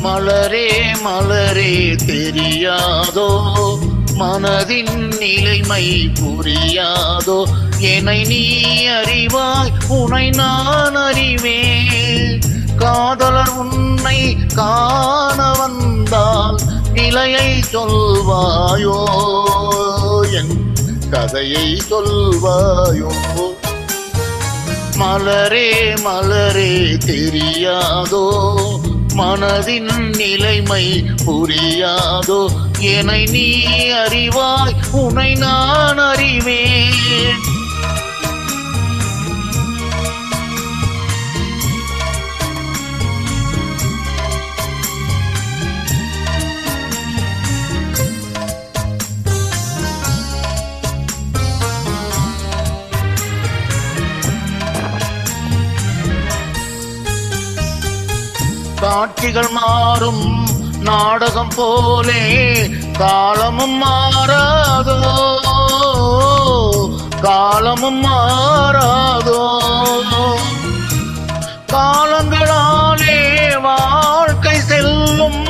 மலரே மலரே தெரியாதோ மனதின் நிலைமை புரியாதோ என்னை நீ அறிவாய் உனை நான் அறிவேன் காதலர் உன்னை காண வந்தால் நிலையை சொல்வாயோ என் கதையை சொல்வாயோ மலரே மலரே தெரியாதோ மனதின் நிலைமை புரியாதோ என்னை நீ அறிவாய் உனை நான் அறிவேன் காட்சிகள் மாறும் நாடகம் போலே காலமும் மாறாதோ காலமும் மாறாதோ காலங்களாலே வாழ்க்கை செல்லும்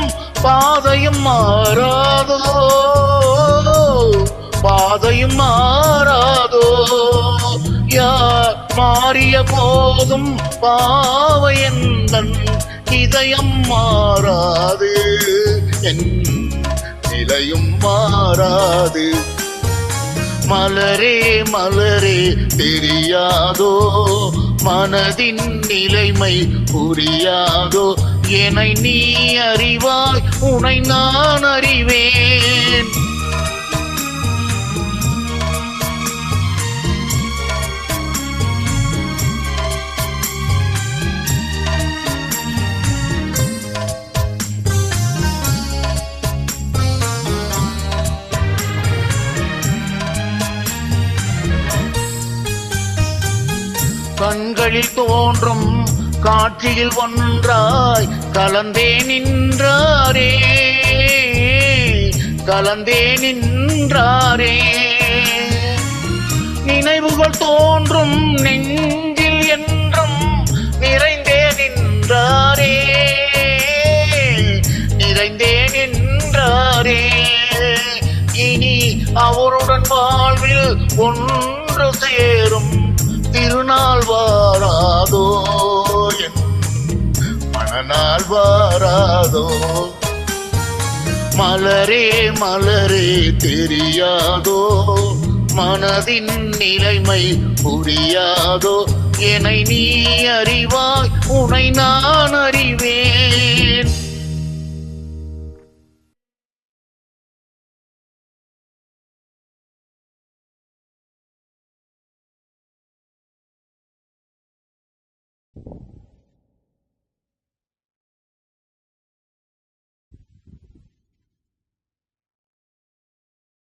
பாதையும் மாறாதோ பாதையும் மாறாதோ யார் மாறிய போதும் பாவையந்தன் இதயம் மாறாது என் நிலையும் மாறாது மலரே மலரே தெரியாதோ மனதின் நிலைமை புரியாதோ என்னை நீ அறிவாய் உனை நான் அறிவேன் கண்களில் தோன்றும் காட்சியில் ஒன்றாய் கலந்தே நின்றாரே கலந்தே நின்றாரே நினைவுகள் தோன்றும் நெஞ்சில் என்றும் நிறைந்தே நின்றாரே நிறைந்தே நின்றாரே இனி அவருடன் வாழ்வில் ஒன்று சேரும் திருநாள் வாராதோ என் மனநாள் வாராதோ மலரே மலரே தெரியாதோ மனதின் நிலைமை புரியாதோ என்னை நீ அறிவாய் உனை நான் அறிவேன்